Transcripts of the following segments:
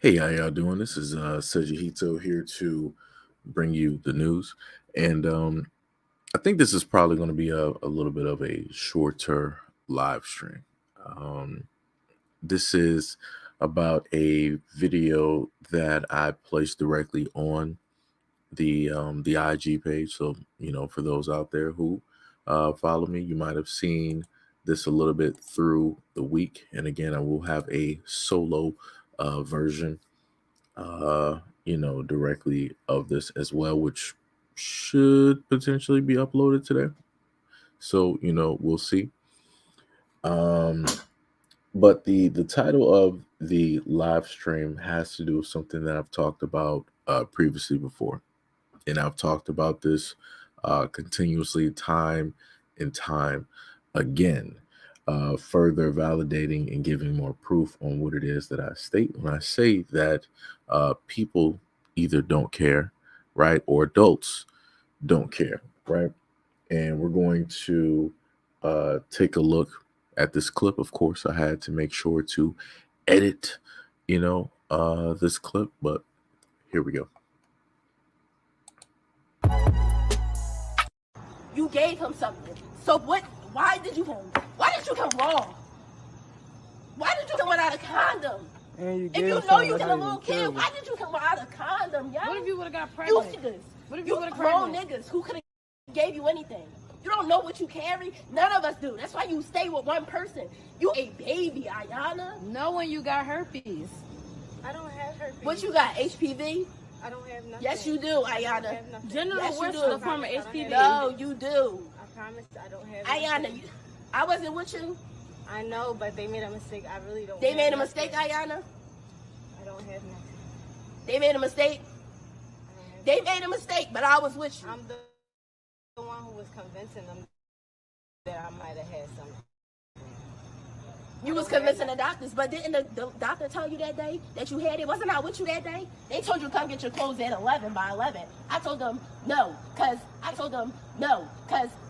Hey, how y'all doing? This is Sejihito here to bring you the news. And I think this is probably going to be a little bit of a shorter live stream. Um, this is about a video that I placed directly on the IG page. So, for those out there who follow me, you might have seen this a little bit through the week. And again, I will have a solo version directly of this as well, which should potentially be uploaded today. So, we'll see. Um, but the title of the live stream has to do with something that I've talked about previously before. And I've talked about this continuously, time and time again, further validating and giving more proof on what it is that I state when I say that people either don't care, right, or adults don't care, right? And we're going to take a look at this clip. Of course, I had to make sure to edit, this clip, but here we go. You gave him something. So what? Why did you come? Why did you come wrong? Why did you come without a condom? If you know you got a little kid, why did you come without a condom, yo? What if you would have got pregnant? You see this? What if you you would have grown pregnant? niggas who could have gave you anything. You don't know what you carry. None of us do. That's why you stay with one person. You a baby, Ayana. Know when you got herpes. I don't have herpes. What you got? HPV? I don't have nothing. Yes, you do, Ayana. Genital Yes, you warts do. is a form of HPV. No, you do. I promise I don't have Ayana, I wasn't with you. I know, but they made a mistake. I really don't They have made a nothing. mistake, Ayana. I don't have nothing. They made a mistake. They made a mistake, but I was with you. I'm the one who was convincing them that I might have had something. You was convincing the doctors, but didn't the doctor tell you that day that you had it? Wasn't I with you that day? They told you to come get your clothes at 11 by 11. I told them no, because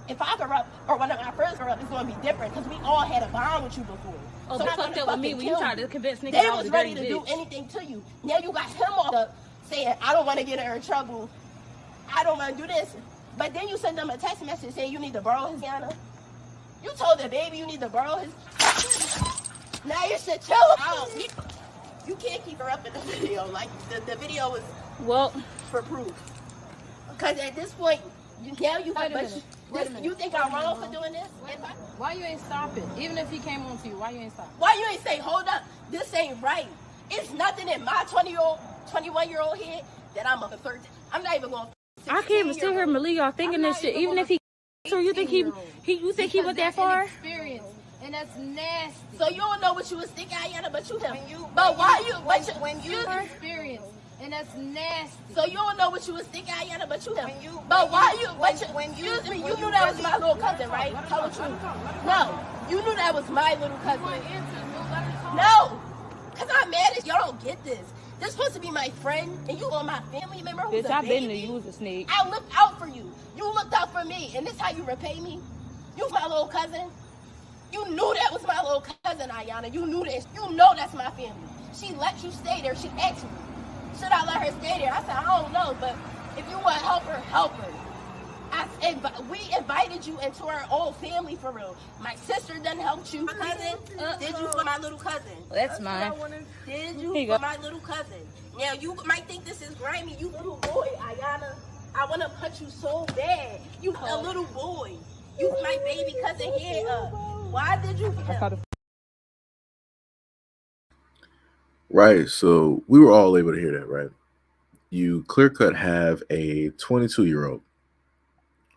if I grew up, or when my friends grew up, it's going to be different, because we all had a bond with you before. Oh, So they I'm fucked gonna up with me fucking when you kill tried to convince niggas They I was was a ready dirty to do bitch. anything to you. Now you got him off the saying, I don't want to get her in trouble. I don't want to do this. But then you send them a text message saying you need to borrow his Yana. You told the baby you need to borrow his. Now you should chill out. You can't keep her up in the video. Like the video is Well, for proof. Because at this point, now you Wait a minute. Wait a minute. you think I'm wrong for doing this? why you ain't stop it? Even if he came on to you, why you ain't stop? Why you ain't say, hold up, this ain't right? It's nothing in my 21-year-old head that I'm a 13. I'm not even going. I can't even sit here and believe y'all thinking this shit. Even if he, so you think you think he went that far? Experience, and that's nasty. So you don't know what you was thinking, Ayana, but you him. When you experience, and that's nasty. So you don't know what you was thinking, Ayana, but you him. When you- But when why you- you? when- But you, when you- excuse me, you when knew you that was really- my little cousin, right? Tell the truth. No, you knew that was my little cousin. No, cause I'm mad at y'all. Don't get this. This supposed to be my friend, and you are my family member who's Bitch, a I've been to baby. use a snake. I looked out for you. You looked out for me, and this how you repay me? You my little cousin. You knew that was my little cousin, Ayana. You knew this. You know that's my family. She let you stay there. She asked me, should I let her stay there? I said, I don't know, but if you want to help her, help her. We invited you into our old family for real. My sister done helped you. Cousin, did you for my little cousin? That's mine. Did Here you you for go. my little cousin? Now you might think this is grimy. You little boy, Ayana. I want to punch you so bad. You a little boy. You my baby cousin here. Why did you for him? Right. So we were all able to hear that, right? You clear cut have a 22-year-old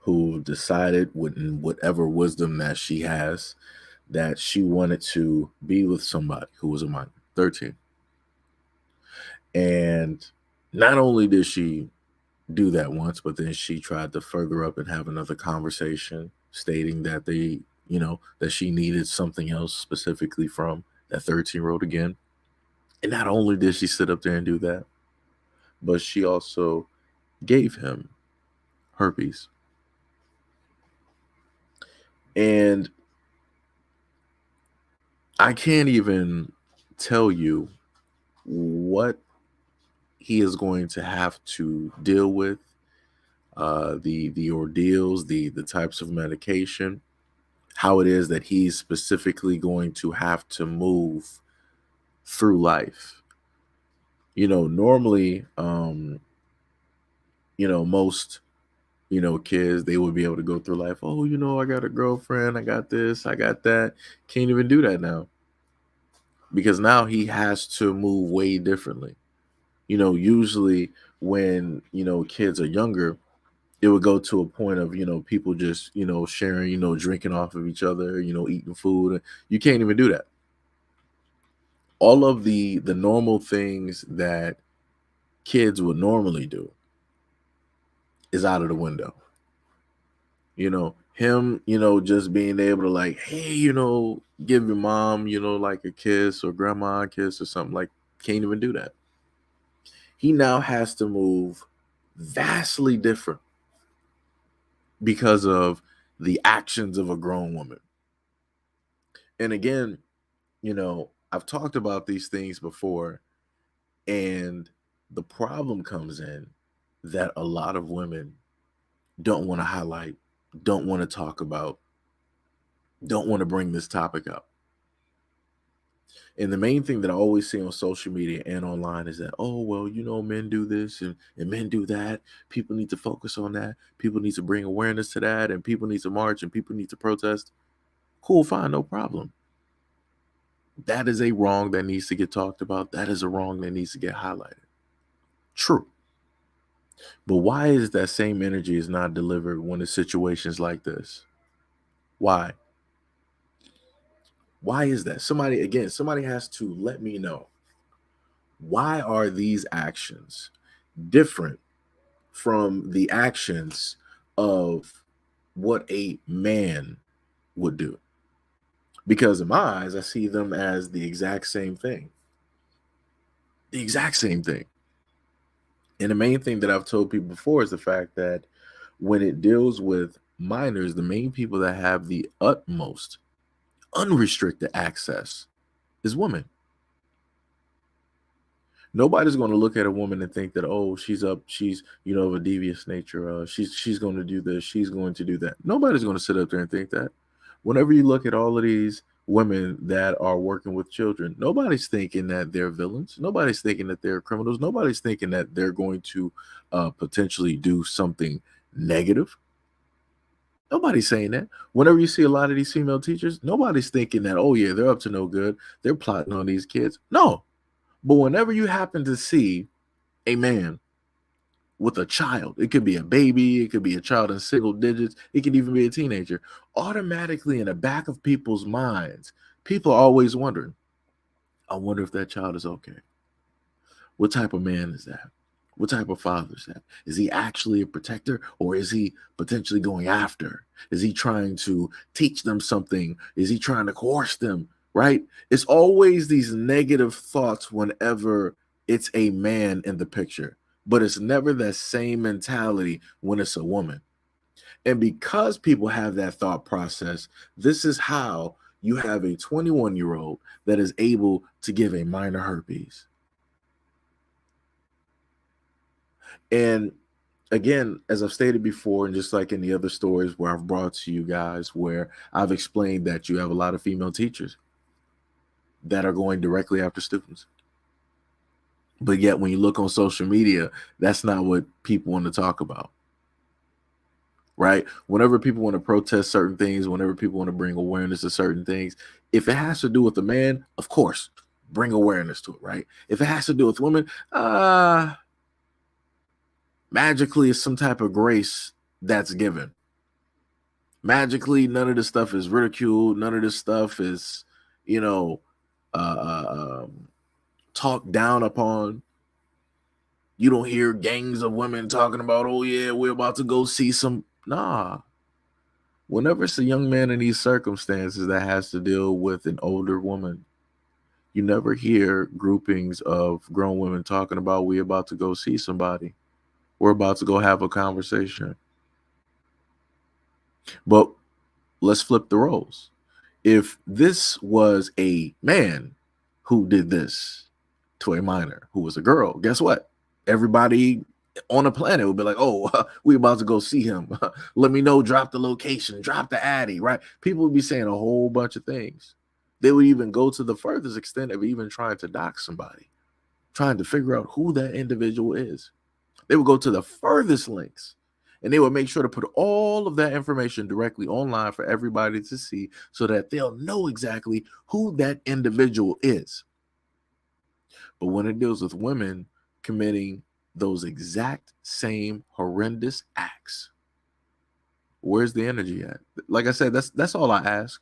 who decided, with whatever wisdom that she has, that she wanted to be with somebody who was a minor, 13. And not only did she do that once, but then she tried to further up and have another conversation stating that that she needed something else specifically from that 13-year-old again. And not only did she sit up there and do that, but she also gave him herpes. And I can't even tell you what he is going to have to deal with, the ordeals, the types of medication, how it is that he's specifically going to have to move through life. Normally, most, kids, they would be able to go through life. Oh, I got a girlfriend, I got this, I got that. Can't even do that now, because now he has to move way differently. Usually when, kids are younger, it would go to a point of, people just, sharing, drinking off of each other, eating food. You can't even do that. All of the normal things that kids would normally do is out of the window. Him, just being able to, like, hey, give your mom, like a kiss, or grandma a kiss or something, like, can't even do that. He now has to move vastly different because of the actions of a grown woman. And again, I've talked about these things before, and the problem comes in that a lot of women don't want to highlight, don't want to talk about, don't want to bring this topic up. And the main thing that I always see on social media and online is that, oh, well, men do this and men do that. People need to focus on that. People need to bring awareness to that, and people need to march, and people need to protest. Cool, fine, no problem. That is a wrong that needs to get talked about. That is a wrong that needs to get highlighted. True. But why is that same energy is not delivered when it's situations like this? Why? Why is that? Somebody has to let me know. Why are these actions different from the actions of what a man would do? Because in my eyes, I see them as the exact same thing. The exact same thing. And the main thing that I've told people before is the fact that when it deals with minors, the main people that have the utmost unrestricted access is women. Nobody's going to look at a woman and think that, oh, she's of a devious nature. She's going to do this. She's going to do that. Nobody's going to sit up there and think that. Whenever you look at all of these women that are working with children, nobody's thinking that they're villains. Nobody's thinking that they're criminals. Nobody's thinking that they're going to potentially do something negative. Nobody's saying that. Whenever you see a lot of these female teachers, nobody's thinking that, oh, yeah, they're up to no good. They're plotting on these kids. No. But whenever you happen to see a man with a child, it could be a baby, it could be a child in single digits, it could even be a teenager, automatically in the back of people's minds, people are always wondering, I wonder if that child is okay. What type of man is that? What type of father is that? Is he actually a protector, or is he potentially going after? Is he trying to teach them something? Is he trying to coerce them, right? It's always these negative thoughts whenever it's a man in the picture, but it's never that same mentality when it's a woman. And because people have that thought process, this is how you have a 21-year-old that is able to give a minor herpes. And again, as I've stated before, and just like in the other stories where I've brought to you guys, where I've explained that you have a lot of female teachers that are going directly after students. But yet when you look on social media, that's not what people want to talk about. Right? Whenever people want to protest certain things, whenever people want to bring awareness to certain things, if it has to do with a man, of course, bring awareness to it, right? If it has to do with women, magically it's some type of grace that's given. Magically, none of this stuff is ridiculed. None of this stuff is, talked down upon. You don't hear gangs of women talking about, oh yeah, we're about to go see some. Nah. Whenever it's a young man in these circumstances that has to deal with an older woman, you never hear groupings of grown women talking about, we're about to go see somebody. We're about to go have a conversation. But let's flip the roles. If this was a man who did this to a minor who was a girl, guess what? everybody on the planet would be like, oh, we about to go see him. Let me know, drop the location, drop the addy, right? People would be saying a whole bunch of things. They would even go to the furthest extent of even trying to dox somebody, trying to figure out who that individual is. They would go to the furthest links, and they would make sure to put all of that information directly online for everybody to see so that they'll know exactly who that individual is. But when it deals with women committing those exact same horrendous acts, where's the energy at? Like I said, that's all I ask.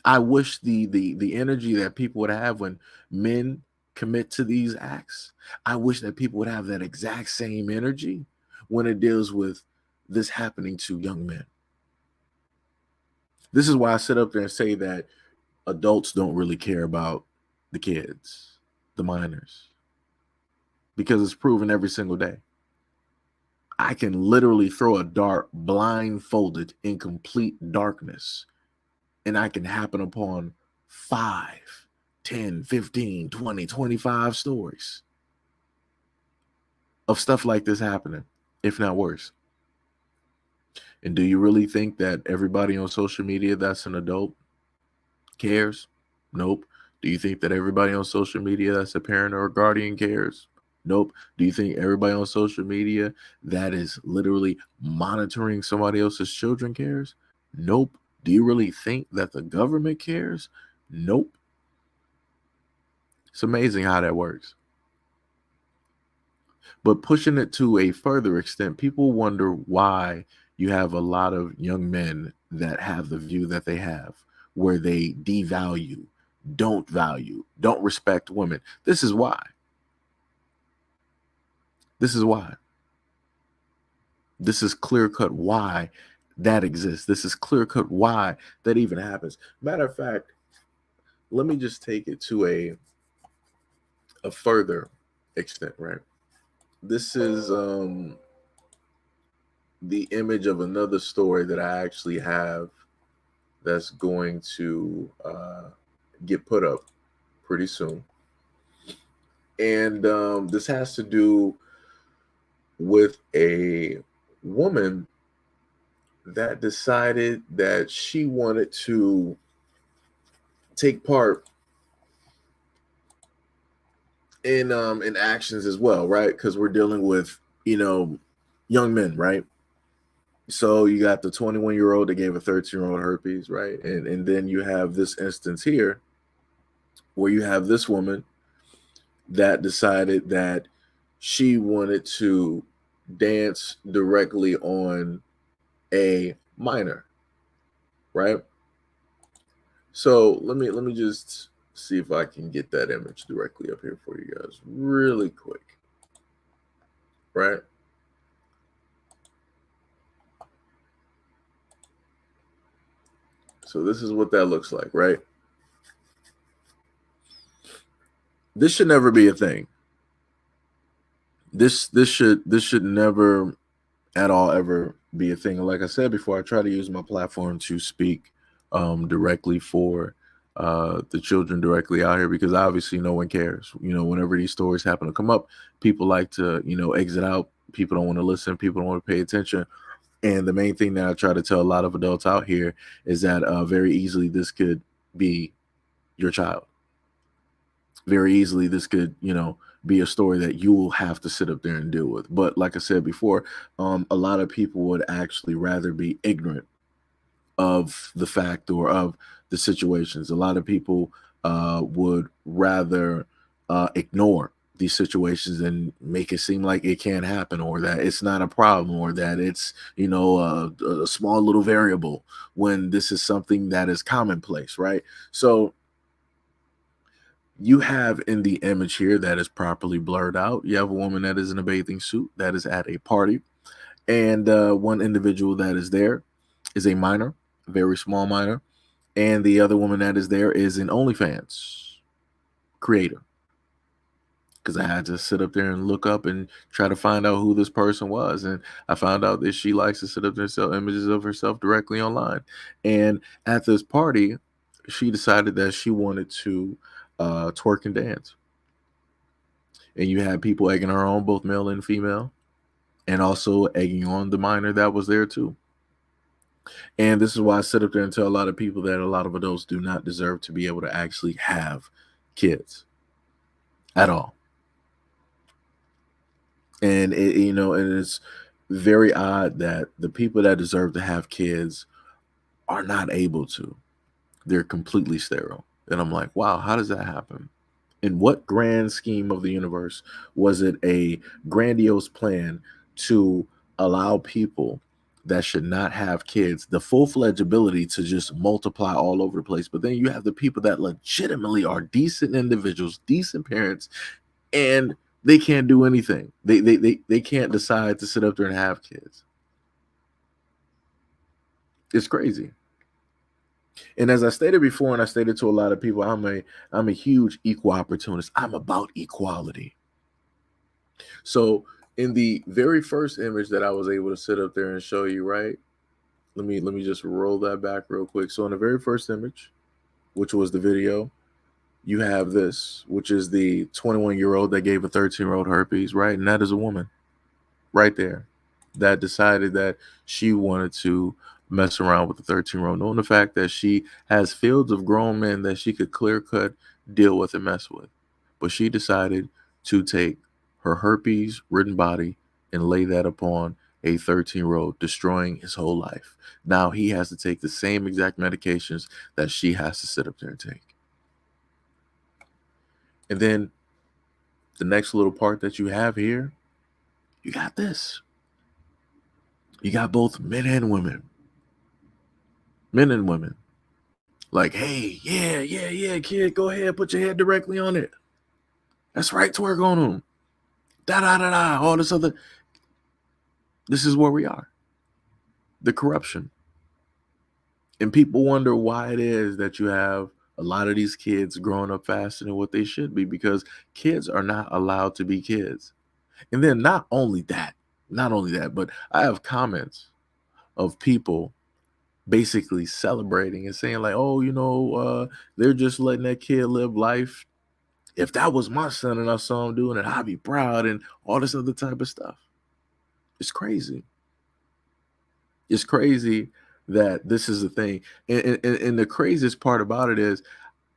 I wish the energy that people would have when men commit to these acts, I wish that people would have that exact same energy when it deals with this happening to young men. This is why I sit up there and say that adults don't really care about the kids, the minors, because it's proven every single day. I can literally throw a dart blindfolded in complete darkness, and I can happen upon 5, 10, 15, 20, 25 stories of stuff like this happening, if not worse. And do you really think that everybody on social media that's an adult cares? Nope. Do you think that everybody on social media that's a parent or a guardian cares? Nope. Do you think everybody on social media that is literally monitoring somebody else's children cares? Nope. Do you really think that the government cares? Nope. It's amazing how that works. But pushing it to a further extent, people wonder why you have a lot of young men that have the view that they have, where they devalue, don't value, don't respect women. This is why. This is why. This is clear-cut why that exists. This is clear-cut why that even happens. Matter of fact, let me just take it to a further extent, right? This is the image of another story that I actually have that's going to get put up pretty soon. And this has to do with a woman that decided that she wanted to take part in actions as well, right? Because we're dealing with, young men, right? So you got the 21-year-old that gave a 13-year-old herpes, right? And then you have this instance here where you have this woman that decided that she wanted to dance directly on a minor, right? So let me just see if I can get that image directly up here for you guys really quick, right? So this is what that looks like, right? This should never be a thing. This should never at all ever be a thing. And like I said before, I try to use my platform to speak directly for the children directly out here, because obviously no one cares. Whenever these stories happen to come up, people like to, exit out. People don't want to listen. People don't want to pay attention. And the main thing that I try to tell a lot of adults out here is that very easily this could be your child. Very easily this could, be a story that you will have to sit up there and deal with. But like I said before, a lot of people would actually rather be ignorant of the fact or of the situations. A lot of people would rather ignore these situations and make it seem like it can't happen, or that it's not a problem, or that it's a small little variable, when this is something that is commonplace, right? So you have in the image here that is properly blurred out, you have a woman that is in a bathing suit that is at a party, and one individual that is there is a minor, a very small minor, and the other woman that is there is an OnlyFans creator. Because I had to sit up there and look up and try to find out who this person was. And I found out that she likes to sit up there and sell images of herself directly online. And at this party, she decided that she wanted to twerk and dance. And you had people egging her on, both male and female, and also egging on the minor that was there too. And this is why I sit up there and tell a lot of people that a lot of adults do not deserve to be able to actually have kids at all. And and it's very odd that the people that deserve to have kids are not able to. They're completely sterile. And I'm like, wow, how does that happen? In what grand scheme of the universe was it a grandiose plan to allow people that should not have kids the full-fledged ability to just multiply all over the place? But then you have the people that legitimately are decent individuals, decent parents, and they can't do anything. They can't decide to sit up there and have kids. It's crazy. And as I stated before, and I stated to a lot of people, I'm a huge equal opportunist. I'm about equality. So in the very first image that I was able to sit up there and show you, right? Let me just roll that back real quick. So in the very first image, which was the video, you have this, which is the 21-year-old that gave a 13-year-old herpes, right? And that is a woman right there that decided that she wanted to mess around with the 13-year-old, knowing the fact that she has fields of grown men that she could clear cut deal with and mess with. But she decided to take her herpes ridden body and lay that upon a 13-year-old, destroying his whole life. Now he has to take the same exact medications that she has to sit up there and take. And then the next little part that you have here, you got this. You got both men and women. Men and women. Like, hey, yeah, kid, go ahead, put your head directly on it. That's right, twerk on them. Da, all this other. This is where we are. The corruption. And people wonder why it is that you have a lot of these kids growing up faster than what they should be, because kids are not allowed to be kids. And then not only that, but I have comments of people basically celebrating and saying like, oh, they're just letting that kid live life. If that was my son and I saw him doing it, I'd be proud, and all this other type of stuff. It's crazy. It's crazy that this is a thing. And the craziest part about it is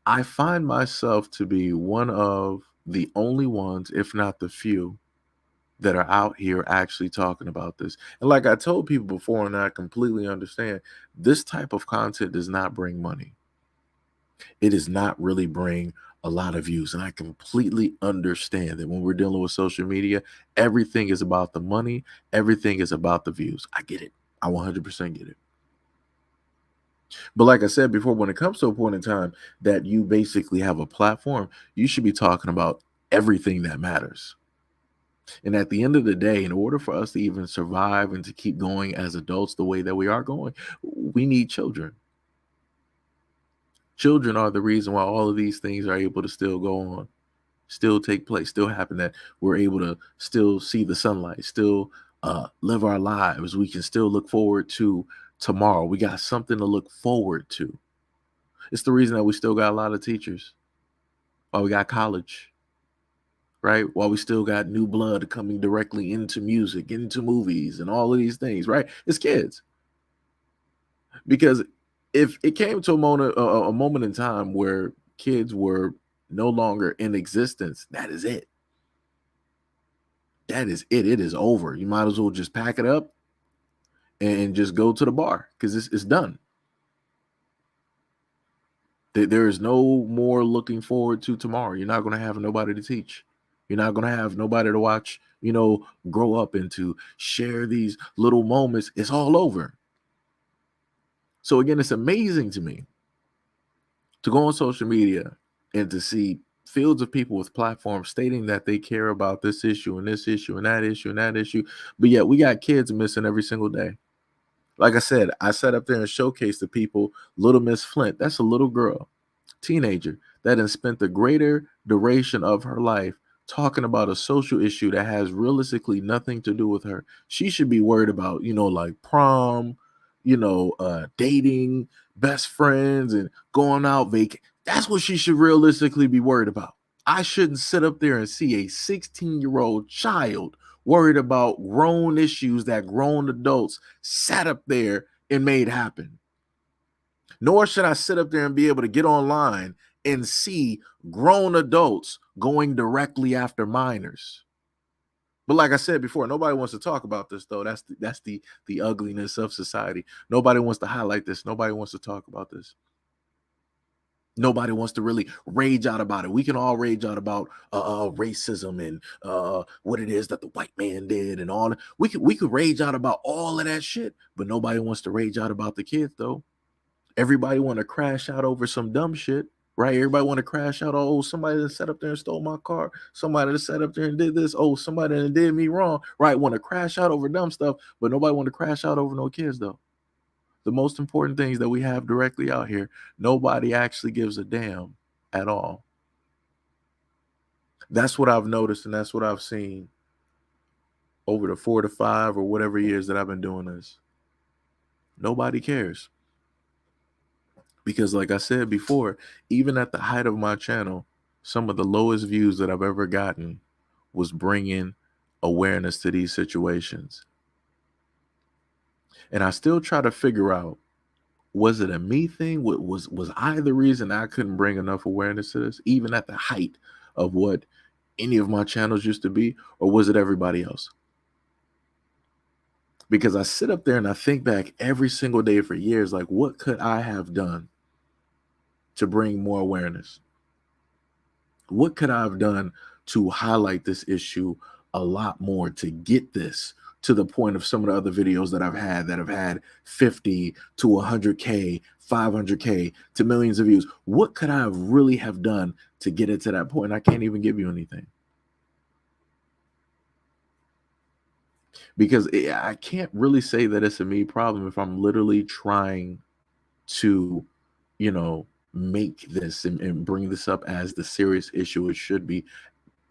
I find myself to be one of the only ones, if not the few, that are out here actually talking about this. And like I told people before, and I completely understand, this type of content does not bring money. It does not really bring a lot of views. And I completely understand that when we're dealing with social media, everything is about the money. Everything is about the views. I get it. I 100% get it. But like I said before, when it comes to a point in time that you basically have a platform, you should be talking about everything that matters. And at the end of the day, in order for us to even survive and to keep going as adults the way that we are going, we need children. Children are the reason why all of these things are able to still go on, still take place, still happen, that we're able to still see the sunlight, still live our lives. We can still look forward to tomorrow. We got something to look forward to. It's the reason that we still got a lot of teachers, why we got college, right? While we still got new blood coming directly into music, into movies, and all of these things, right? It's kids. Because if it came to a moment in time where kids were no longer in existence, that is it. That is it. It is over. You might as well just pack it up and just go to the bar, because it's done. There is no more looking forward to tomorrow. You're not going to have nobody to teach. You're not going to have nobody to watch, grow up and to share these little moments. It's all over. So again, it's amazing to me to go on social media and to see fields of people with platforms stating that they care about this issue and this issue and that issue and that issue. But yet we got kids missing every single day. Like I said, I sat up there and showcased the people, Little Miss Flint. That's a little girl, teenager, that has spent the greater duration of her life talking about a social issue that has realistically nothing to do with her. She should be worried about, like prom, dating, best friends, and going out vacation. That's what she should realistically be worried about. I shouldn't sit up there and see a 16-year-old child worried about grown issues that grown adults sat up there and made happen. Nor should I sit up there and be able to get online and see grown adults going directly after minors. But like I said before, nobody wants to talk about this, though. That's the ugliness of society. Nobody wants to highlight this. Nobody wants to talk about this. Nobody wants to really rage out about it. We can all rage out about racism and what it is that the white man did and all. We could rage out about all of that shit, but nobody wants to rage out about the kids, though. Everybody want to crash out over some dumb shit, right? Everybody want to crash out. Oh, somebody that sat up there and stole my car. Somebody that sat up there and did this. Oh, somebody that did me wrong, right? Want to crash out over dumb stuff, but nobody want to crash out over no kids, though. The most important things that we have directly out here, nobody actually gives a damn at all. That's what I've noticed, and that's what I've seen over the 4 to 5 or whatever years that I've been doing this. Nobody cares. Because like I said before, even at the height of my channel, some of the lowest views that I've ever gotten was bringing awareness to these situations. And I still try to figure out, was it a me thing? Was I the reason I couldn't bring enough awareness to this, even at the height of what any of my channels used to be? Or was it everybody else? Because I sit up there and I think back every single day for years, like, what could I have done to bring more awareness? What could I have done to highlight this issue a lot more, to get this to the point of some of the other videos that have had 50 to 100K, 500K to millions of views? What could I have really have done to get it to that point? I can't even give you anything. Because I can't really say that it's a me problem if I'm literally trying to, make this and bring this up as the serious issue it should be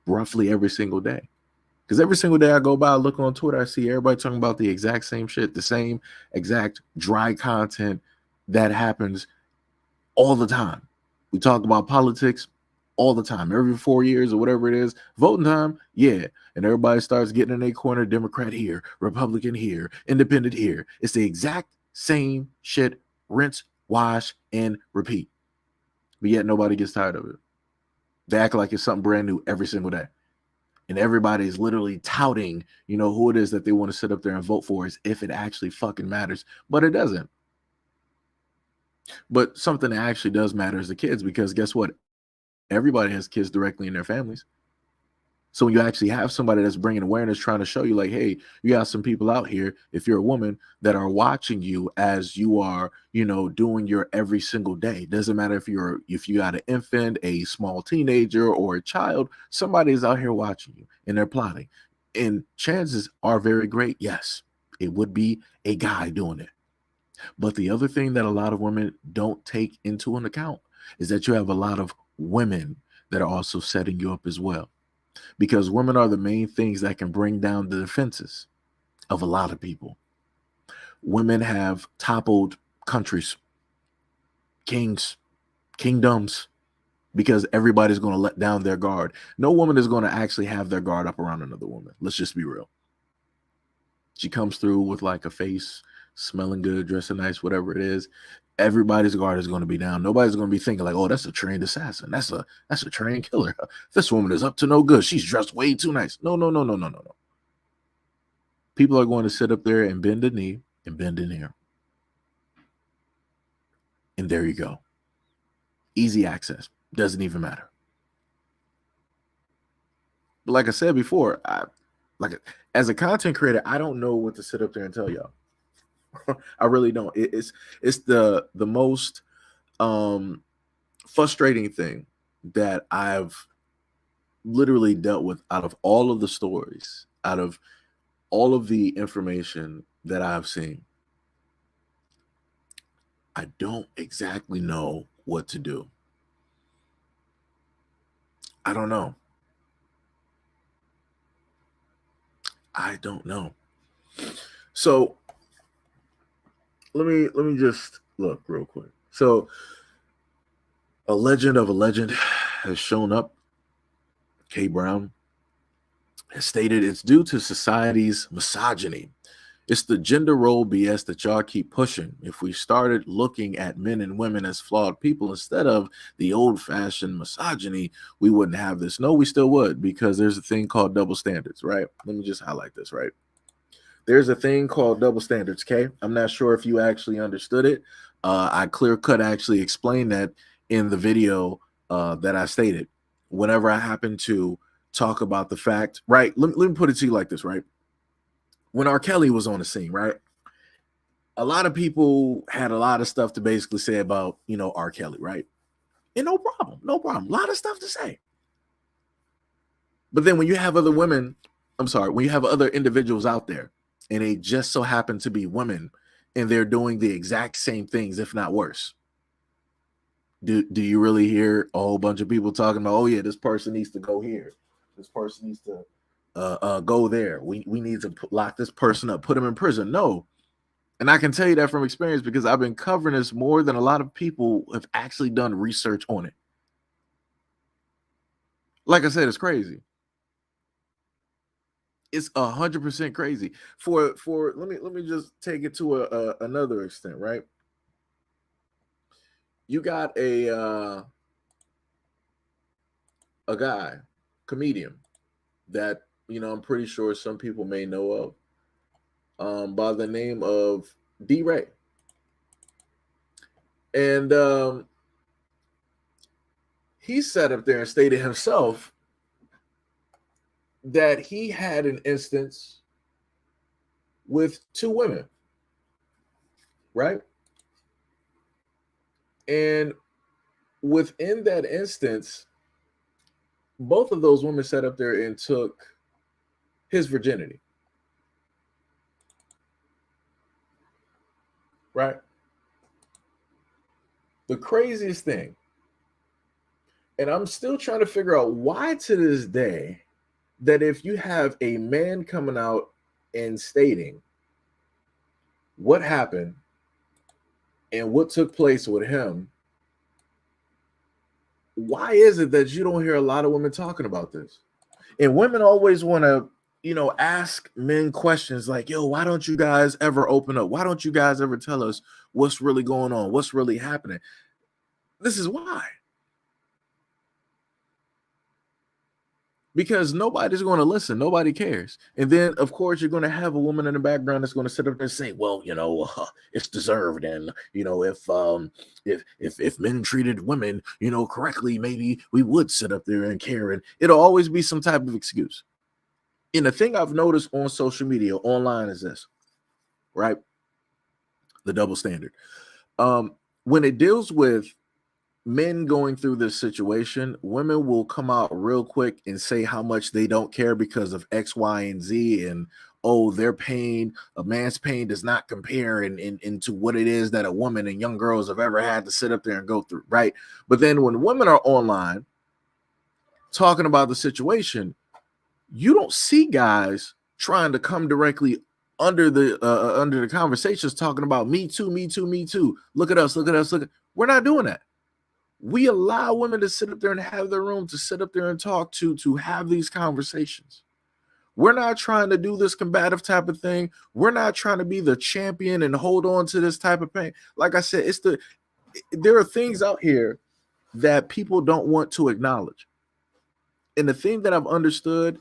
roughly every single day. Because every single day I go by, I look on Twitter, I see everybody talking about the exact same shit, the same exact dry content that happens all the time. We talk about politics all the time, every 4 years or whatever it is. Voting time, yeah. And everybody starts getting in their corner, Democrat here, Republican here, independent here. It's the exact same shit, rinse, wash, and repeat. But yet nobody gets tired of it. They act like it's something brand new every single day. And everybody's literally touting, who it is that they want to sit up there and vote for, as if it actually fucking matters. But it doesn't. But something that actually does matter is the kids, because guess what? Everybody has kids directly in their families. So when you actually have somebody that's bringing awareness, trying to show you like, hey, you got some people out here, if you're a woman, that are watching you as you are, doing your every single day. Doesn't matter if you got an infant, a small teenager, or a child, somebody is out here watching you and they're plotting. And chances are very great, yes, it would be a guy doing it. But the other thing that a lot of women don't take into an account is that you have a lot of women that are also setting you up as well. Because women are the main things that can bring down the defenses of a lot of people. Women have toppled countries, kings, kingdoms, because everybody's going to let down their guard. No woman is going to actually have their guard up around another woman. Let's just be real. She comes through with like a face, smelling good, dressing nice, whatever it is. Everybody's guard is going to be down. Nobody's going to be thinking like, oh, that's a trained assassin. That's a trained killer. This woman is up to no good. She's dressed way too nice. No. People are going to sit up there and bend a knee and bend an ear. And there you go. Easy access. Doesn't even matter. But like I said before, as a content creator, I don't know what to sit up there and tell y'all. I really don't. It's the most frustrating thing that I've literally dealt with out of all of the stories, out of all of the information that I've seen. I don't exactly know what to do. I don't know. I don't know. So let me just look real quick. So a legend of a legend has shown up K. Brown, has stated it's due to society's misogyny. It's the gender role BS that y'all keep pushing. If we started looking at men and women as flawed people instead of the old-fashioned misogyny, we wouldn't have this. No, we still would, because there's a thing called double standards, right? Let me just highlight this, right? There's a thing called double standards, okay? I'm not sure if you actually understood it. I clear-cut actually explained that in the video that I stated. Whenever I happen to talk about the fact, right? Let me put it to you like this, right? When R. Kelly was on the scene, right? A lot of people had a lot of stuff to basically say about, R. Kelly, right? And no problem, no problem. A lot of stuff to say. But then when you have other women, when you have other individuals out there and they just so happen to be women and they're doing the exact same things, if not worse, do you really hear a whole bunch of people talking about, oh yeah, this person needs to go here. This person needs to go there. We need to lock this person up, put him in prison. No. And I can tell you that from experience because I've been covering this more than a lot of people have actually done research on it. Like I said, it's crazy. It's 100% crazy. For let me just take it to another extent, right? You got a guy, comedian, that I'm pretty sure some people may know of, by the name of D-Ray. And he sat up there and stated himself that he had an instance with 2 women, right? And within that instance, both of those women sat up there and took his virginity. Right? The craziest thing, and I'm still trying to figure out why to this day that if you have a man coming out and stating what happened and what took place with him, why is it that you don't hear a lot of women talking about this? And women always want to, ask men questions like, yo, why don't you guys ever open up? Why don't you guys ever tell us what's really going on? What's really happening? This is why. Because nobody's going to listen. Nobody cares. And then, of course, you're going to have a woman in the background that's going to sit up there and say, well, it's deserved. And, if men treated women, correctly, maybe we would sit up there and care. And it'll always be some type of excuse. And the thing I've noticed on social media, online, is this, right? The double standard. When it deals with men going through this situation, women will come out real quick and say how much they don't care because of X, Y, and Z. And, their pain, a man's pain does not compare into what it is that a woman and young girls have ever had to sit up there and go through, right? But then when women are online talking about the situation, you don't see guys trying to come directly under the conversations talking about me too, me too, me too. Look at us, look at us, look at. We're not doing that. We allow women to sit up there and have their room, to sit up there and talk to have these conversations. We're not trying to do this combative type of thing. We're not trying to be the champion and hold on to this type of pain. Like I said, there are things out here that people don't want to acknowledge. And the thing that I've understood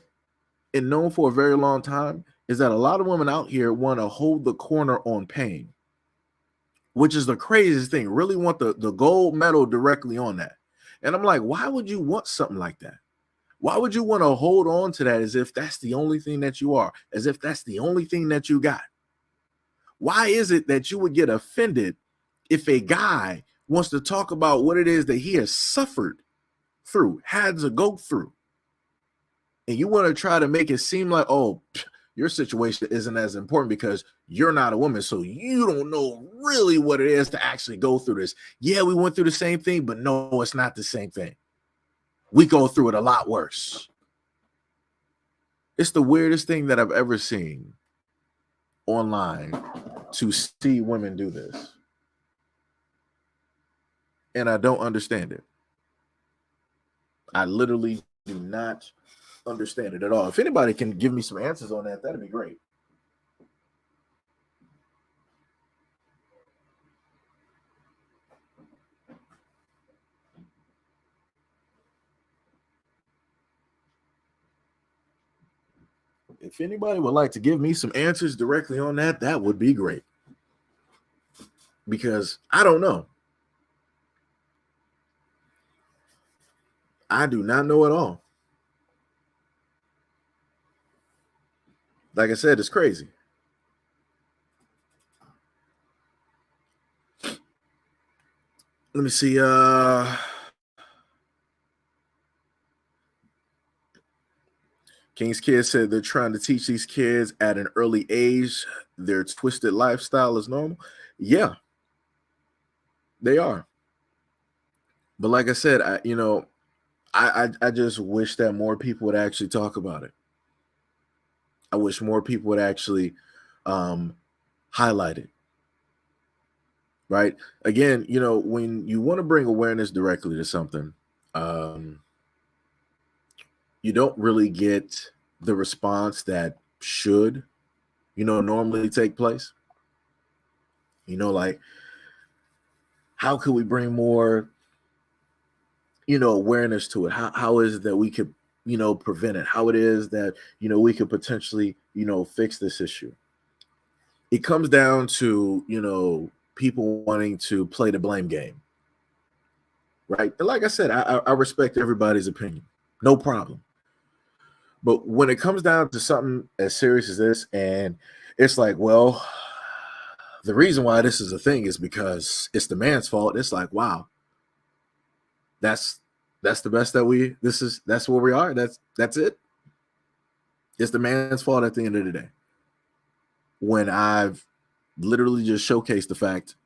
and known for a very long time is that a lot of women out here want to hold the corner on pain, which is the craziest thing. Really want the gold medal directly on that. And I'm like, why would you want something like that? Why would you want to hold on to that as if that's the only thing that you are, as if that's the only thing that you got? Why is it that you would get offended if a guy wants to talk about what it is that he has suffered through, had to go through, and you want to try to make it seem like, your situation isn't as important because you're not a woman, so you don't know really what it is to actually go through this. Yeah, we went through the same thing, but no, it's not the same thing. We go through it a lot worse. It's the weirdest thing that I've ever seen online to see women do this. And I don't understand it. I literally do not understand it at all. If anybody can give me some answers on that, that'd be great. If anybody would like to give me some answers directly on that, that would be great. Because I don't know. I do not know at all. Like I said, it's crazy. Let me see. King's Kid said they're trying to teach these kids at an early age their twisted lifestyle is normal. Yeah, they are. But like I said, I just wish that more people would actually talk about it. I wish more people would actually highlight it. Right? Again, when you want to bring awareness directly to something, you don't really get the response that should, normally take place. Like, how could we bring more, awareness to it? How is it that we could, prevent it? How it is that, we could potentially, fix this issue? It comes down to, people wanting to play the blame game. Right. And like I said, I respect everybody's opinion. No problem. But when it comes down to something as serious as this, and it's like, well, the reason why this is a thing is because it's the man's fault. It's like, wow, that's the best that's where we are. That's it. It's the man's fault at the end of the day. When I've literally just showcased the fact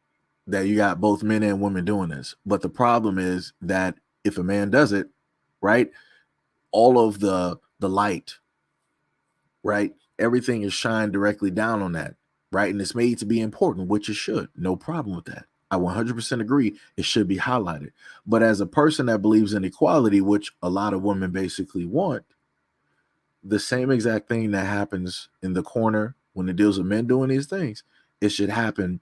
that you got both men and women doing this. But the problem is that if a man does it, right, all of the light, right, everything is shined directly down on that, right? And it's made to be important, which it should. No problem with that. I 100% agree. It should be highlighted. But as a person that believes in equality, which a lot of women basically want, the same exact thing that happens in the corner when it deals with men doing these things, it should happen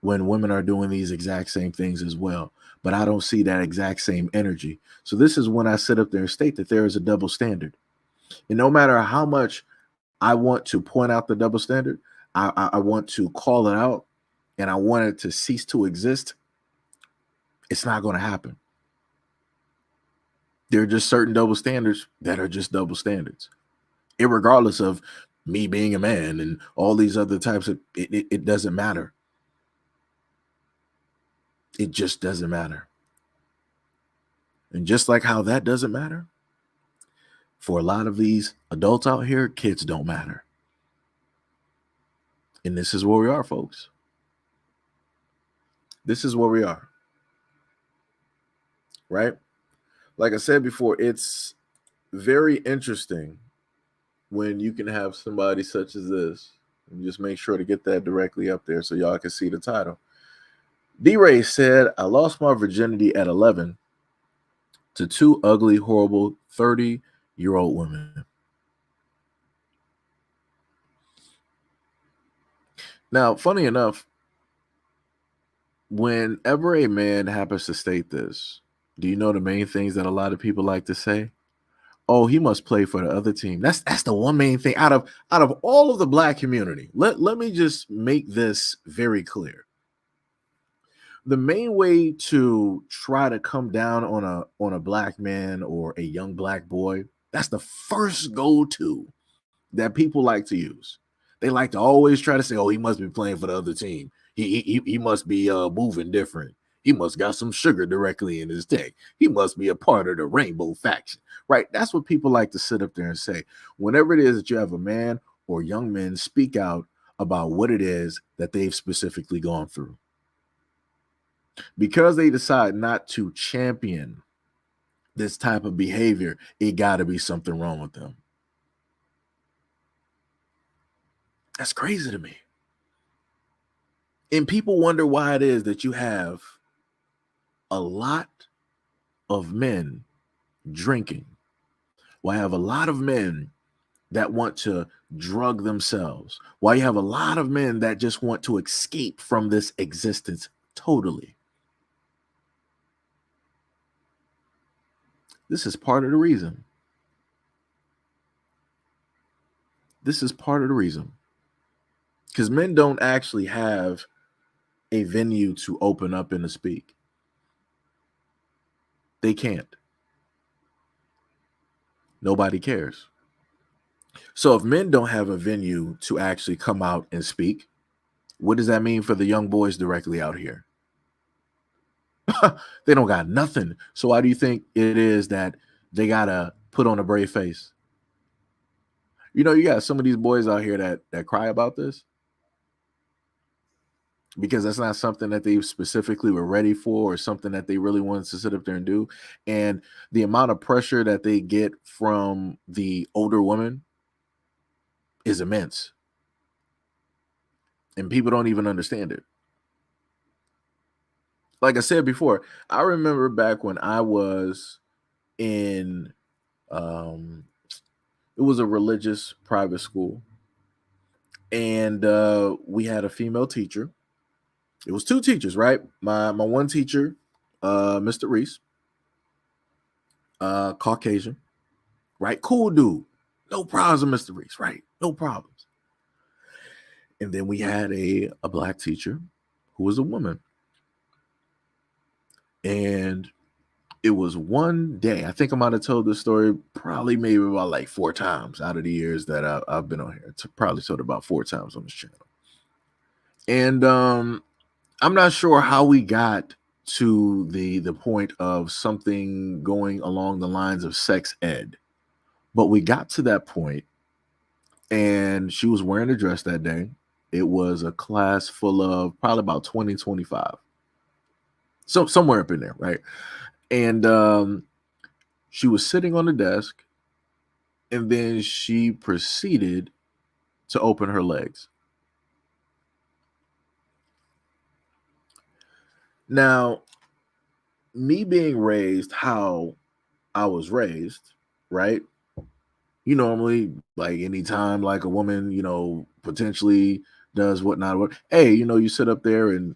when women are doing these exact same things as well. But I don't see that exact same energy. So this is when I sit up there and state that there is a double standard. And no matter how much I want to point out the double standard, I want to call it out, and I want it to cease to exist, it's not going to happen. There are just certain double standards that are just double standards, irregardless of me being a man and all these other types of, it doesn't matter. It just doesn't matter. And just like how that doesn't matter, for a lot of these adults out here, kids don't matter. And this is where we are, folks. This is where we are. Right? Like I said before, it's very interesting when you can have somebody such as this. And just make sure to get that directly up there so y'all can see the title. D-Ray said, I lost my virginity at 11 to two ugly, horrible 30-year-old women. Now, funny enough, whenever a man happens to state this, do you know the main things that a lot of people like to say? Oh, he must play for the other team. That's the one main thing out of all of the black community. Let me just make this very clear. The main way to try to come down on a black man or a young black boy, that's the first go-to that people like to use. They like to always try to say, oh, he must be playing for the other team. He must be moving different. He must got some sugar directly in his tank. He must be a part of the rainbow faction, right? That's what people like to sit up there and say. Whenever it is that you have a man or young men speak out about what it is that they've specifically gone through, because they decide not to champion this type of behavior, it got to be something wrong with them. That's crazy to me. And people wonder why it is that you have a lot of men drinking, why you have a lot of men that want to drug themselves, why you have a lot of men that just want to escape from this existence totally. This is part of the reason. This is part of the reason. Because men don't actually have a venue to open up and to speak. They can't. Nobody cares. So if men don't have a venue to actually come out and speak, what does that mean for the young boys directly out here? They don't got nothing. So why do you think it is that they gotta put on a brave face? You know, you got some of these boys out here that cry about this because that's not something that they specifically were ready for or something that they really wanted to sit up there and do. And the amount of pressure that they get from the older women is immense. And people don't even understand it. Like I said before, I remember back when I was in it was a religious private school, and we had a female teacher. It was two teachers, right? My one teacher, Mr. Reese, Caucasian, right? Cool dude. No problems with Mr. Reese, right? No problems. And then we had a black teacher who was a woman. And it was one day, I think I might have told this story probably maybe about like 4 times out of the years that I've been on here. It's probably told about 4 times on this channel. And I'm not sure how we got to the point of something going along the lines of sex ed, but we got to that point, and she was wearing a dress that day. It was a class full of probably about 20, 25. So somewhere up in there, right? And she was sitting on the desk, and then she proceeded to open her legs. Now, me being raised how I was raised, right? You normally, like anytime like a woman, you know, potentially does whatnot, hey, you know, you sit up there and,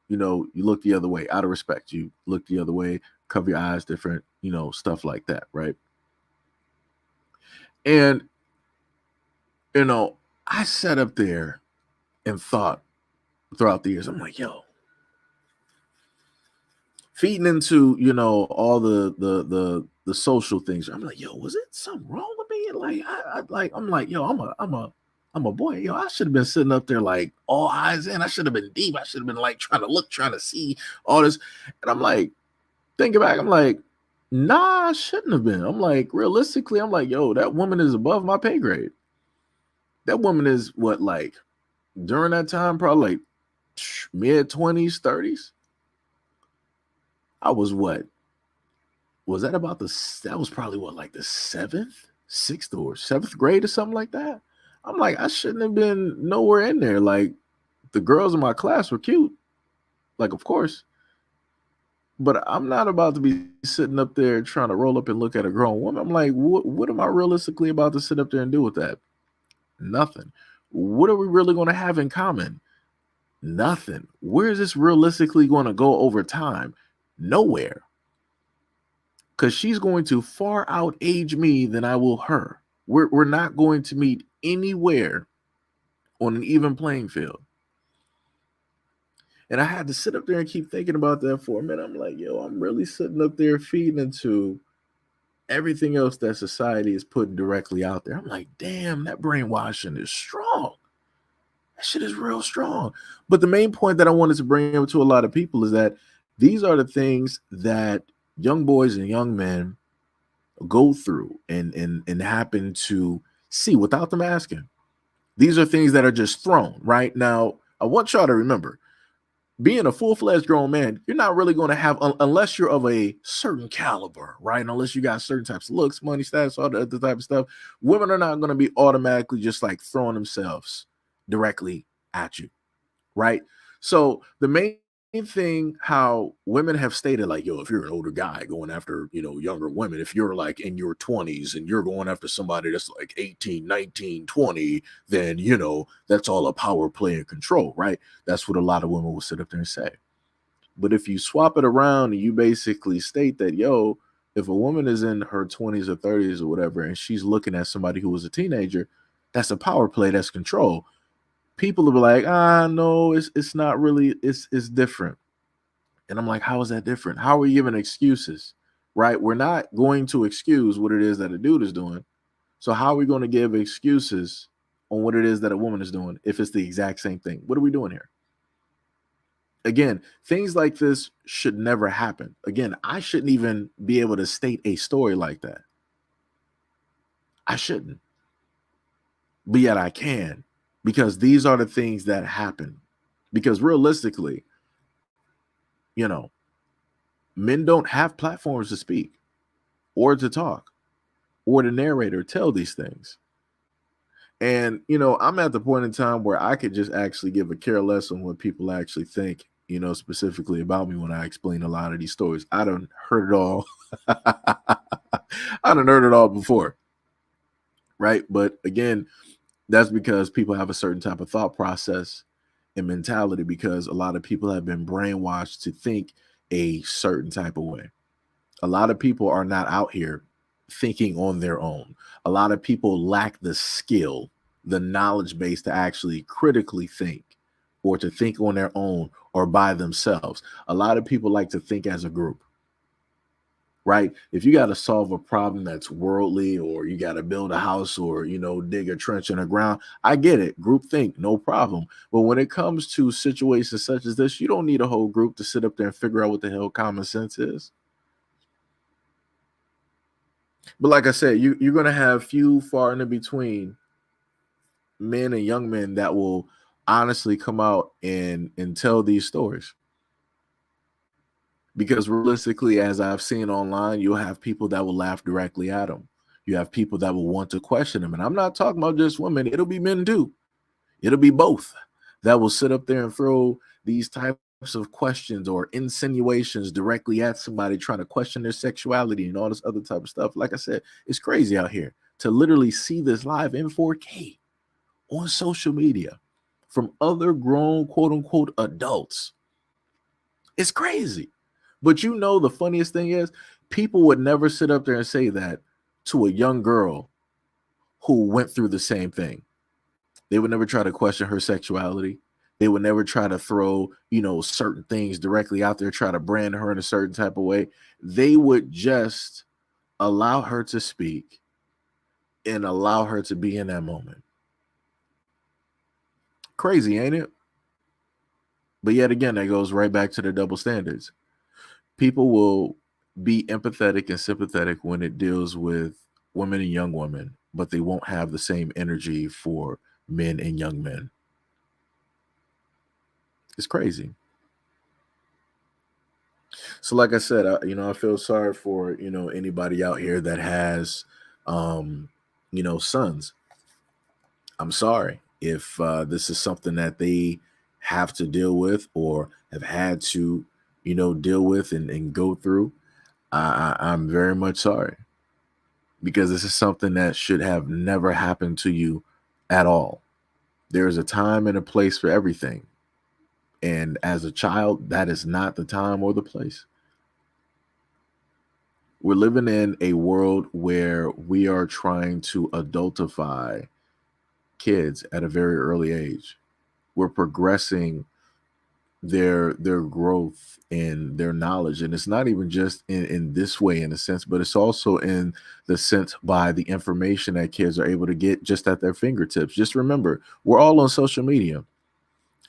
you know, you look the other way out of respect. You look the other way, cover your eyes different, you know, stuff like that, right? And, you know, I sat up there and thought throughout the years, I'm like, yo, feeding into, you know, all the social things. I'm like, yo, was it something wrong with me? Like, I'm like, yo, I'm a boy. Yo, I should have been sitting up there like all eyes in. I should have been deep. I should have been like trying to see all this. And I'm like, thinking back, I'm like, nah, I shouldn't have been. I'm like, realistically, I'm like, yo, that woman is above my pay grade. That woman is what, like, during that time, probably like mid 20s, 30s. I was what? Was that about that was probably what, like the 6th or 7th grade or something like that. I'm like, I shouldn't have been nowhere in there. Like, the girls in my class were cute. Like, of course. But I'm not about to be sitting up there trying to roll up and look at a grown woman. I'm like, what am I realistically about to sit up there and do with that? Nothing. What are we really going to have in common? Nothing. Where is this realistically going to go over time? Nowhere. Because she's going to far out age me than I will her. We're not going to meet anywhere on an even playing field. And I had to sit up there and keep thinking about that for a minute. I'm like, yo, I'm really sitting up there feeding into everything else that society is putting directly out there. I'm like, damn, that brainwashing is strong. That shit is real strong. But the main point that I wanted to bring up to a lot of people is that these are the things that young boys and young men go through and happen to see without them asking. These are things that are just thrown right now. I want y'all to remember, being a full-fledged grown man, you're not really going to have, unless you're of a certain caliber, right? Unless you got certain types of looks, money, status, all the other type of stuff, women are not going to be automatically just like throwing themselves directly at you, right? So the main thing how women have stated, like, yo, if you're an older guy going after, younger women, if you're like in your 20s and you're going after somebody that's like 18, 19, 20, then, that's all a power play and control, right? That's what a lot of women will sit up there and say. But if you swap it around and you basically state that, yo, if a woman is in her 20s or 30s or whatever, and she's looking at somebody who was a teenager, that's a power play, that's control. People will be like, no, it's not really, it's different. And I'm like, how is that different? How are we giving excuses, right? We're not going to excuse what it is that a dude is doing. So how are we going to give excuses on what it is that a woman is doing if it's the exact same thing? What are we doing here? Again, things like this should never happen. Again, I shouldn't even be able to state a story like that. I shouldn't. But yet I can, because these are the things that happen. Because realistically, men don't have platforms to speak or to talk or to narrate or tell these things. And, I'm at the point in time where I could just actually give a care less on what people actually think, specifically about me when I explain a lot of these stories. I done heard it all. I done heard it all before. Right. But again, that's because people have a certain type of thought process and mentality, because a lot of people have been brainwashed to think a certain type of way. A lot of people are not out here thinking on their own. A lot of people lack the skill, the knowledge base to actually critically think or to think on their own or by themselves. A lot of people like to think as a group, right? If you got to solve a problem that's worldly, or you got to build a house, or, dig a trench in the ground, I get it. Group think, no problem. But when it comes to situations such as this, you don't need a whole group to sit up there and figure out what the hell common sense is. But like I said, you're going to have few, far and in between men and young men that will honestly come out and tell these stories. Because realistically, as I've seen online, you'll have people that will laugh directly at them. You have people that will want to question them. And I'm not talking about just women. It'll be men too. It'll be both that will sit up there and throw these types of questions or insinuations directly at somebody, trying to question their sexuality and all this other type of stuff. Like I said, it's crazy out here to literally see this live in 4K on social media from other grown, quote unquote, adults. It's crazy. But the funniest thing is, people would never sit up there and say that to a young girl who went through the same thing. They would never try to question her sexuality. They would never try to throw, certain things directly out there, try to brand her in a certain type of way. They would just allow her to speak and allow her to be in that moment. Crazy, ain't it? But yet again, that goes right back to the double standards. People will be empathetic and sympathetic when it deals with women and young women, but they won't have the same energy for men and young men. It's crazy. So like I said, I feel sorry for, anybody out here that has, sons. I'm sorry if this is something that they have to deal with or have had to, deal with and go through. I'm very much sorry, because this is something that should have never happened to you at all. There's a time and a place for everything. And as a child, that is not the time or the place. We're living in a world where we are trying to adultify kids at a very early age. We're progressing their growth and their knowledge, and it's not even just in this way, in a sense, but it's also in the sense by the information that kids are able to get just at their fingertips. Just remember, we're all on social media.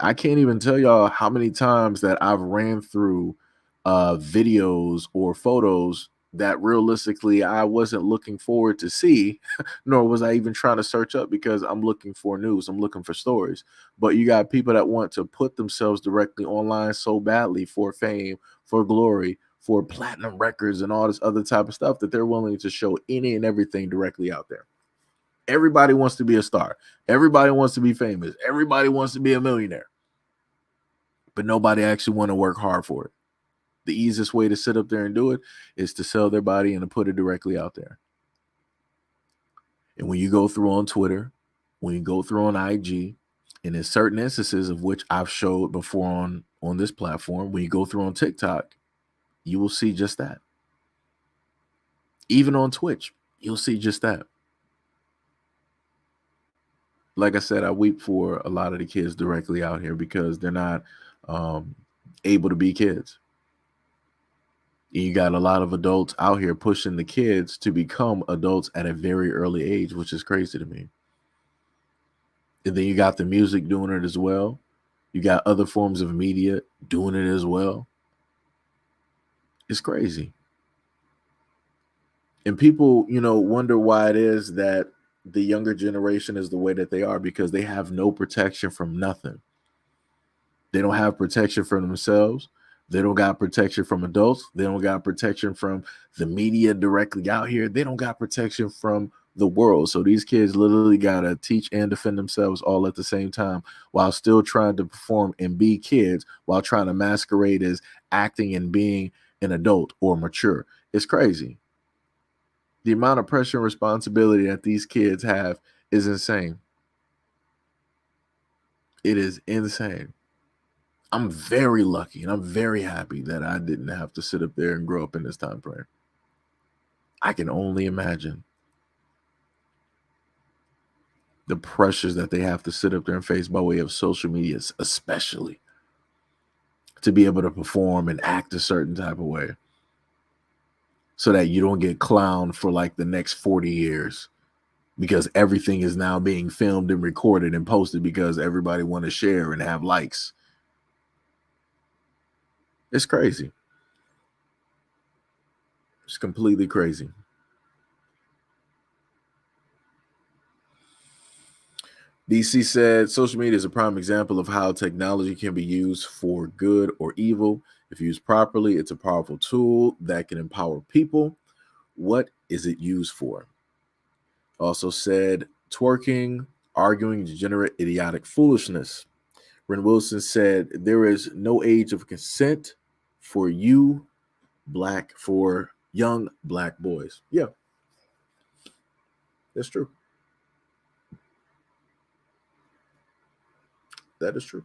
I can't even tell y'all how many times that I've ran through videos or photos that realistically I wasn't looking forward to see, nor was I even trying to search up, because I'm looking for news, I'm looking for stories. But you got people that want to put themselves directly online so badly for fame, for glory, for platinum records and all this other type of stuff, that they're willing to show any and everything directly out there. Everybody wants to be a star. Everybody wants to be famous. Everybody wants to be a millionaire. but nobody actually want to work hard for it. The easiest way to sit up there and do it is to sell their body and to put it directly out there. And when you go through on Twitter, when you go through on IG, and in certain instances of which I've showed before on this platform, when you go through on TikTok, you will see just that. Even on Twitch, you'll see just that. Like I said, I weep for a lot of the kids directly out here because they're not able to be kids. You got a lot of adults out here pushing the kids to become adults at a very early age, which is crazy to me. And then you got the music doing it as well. You got other forms of media doing it as well. It's crazy. And people, wonder why it is that the younger generation is the way that they are, because they have no protection from nothing. They don't have protection from themselves. They don't got protection from adults. They don't got protection from the media directly out here. They don't got protection from the world. So these kids literally got to teach and defend themselves all at the same time while still trying to perform and be kids, while trying to masquerade as acting and being an adult or mature. It's crazy. The amount of pressure and responsibility that these kids have is insane. It is insane. I'm very lucky and I'm very happy that I didn't have to sit up there and grow up in this time frame. I can only imagine the pressures that they have to sit up there and face by way of social media, especially to be able to perform and act a certain type of way so that you don't get clowned for like the next 40 years because everything is now being filmed and recorded and posted because everybody want to share and have likes. It's crazy. It's completely crazy. DC said, social media is a prime example of how technology can be used for good or evil. If used properly, it's a powerful tool that can empower people. What is it used for? Also said, twerking, arguing, degenerate, idiotic foolishness. Ren Wilson said, there is no age of consent for young black boys. Yeah, that's true. That is true.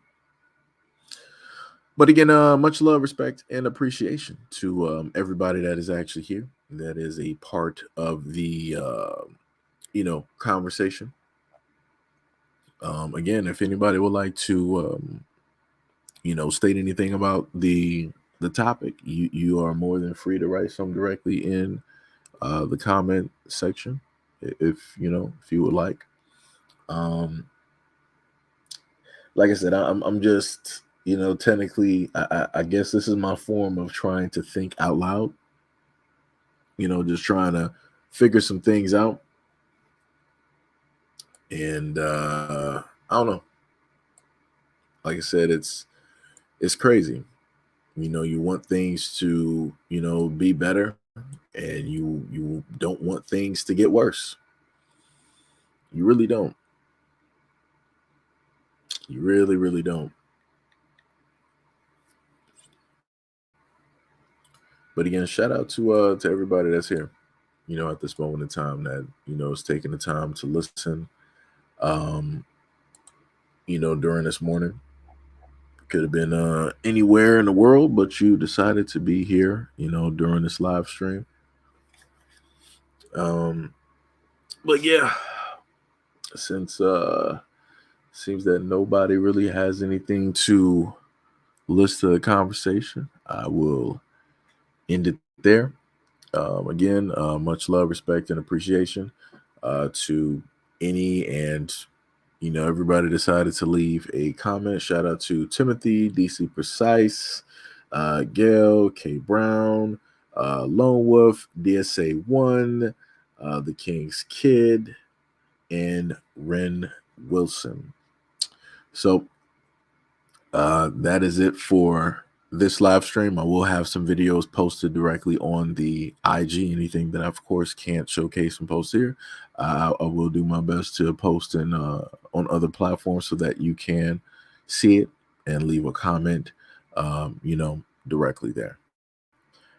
But again, much love, respect, and appreciation to everybody that is actually here. That is a part of the, conversation. Again, if anybody would like to, state anything about the topic, you are more than free to write something directly in the comment section, if you would like. Like I said, I'm just, technically, I guess this is my form of trying to think out loud. Just trying to figure some things out. And I don't know. Like I said, it's crazy. You want things to, be better, and you don't want things to get worse. You really don't. You really, really don't. But again, shout out to everybody that's here, at this moment in time that, is taking the time to listen, during this morning. Could have been anywhere in the world, but you decided to be here, during this live stream. But yeah, since seems that nobody really has anything to list to the conversation, I will end it there. Again, much love, respect, and appreciation to any and everybody decided to leave a comment. Shout out to Timothy, DC Precise, Gail, K Brown, Lone Wolf, DSA1, The King's Kid, and Ren Wilson. So that is it for this live stream. I will have some videos posted directly on the IG. Anything that I, of course, can't showcase and post here, I will do my best to post in on other platforms so that you can see it and leave a comment directly there.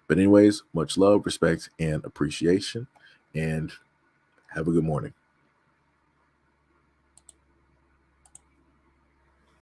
But anyways, much love, respect, and appreciation, and have a good morning.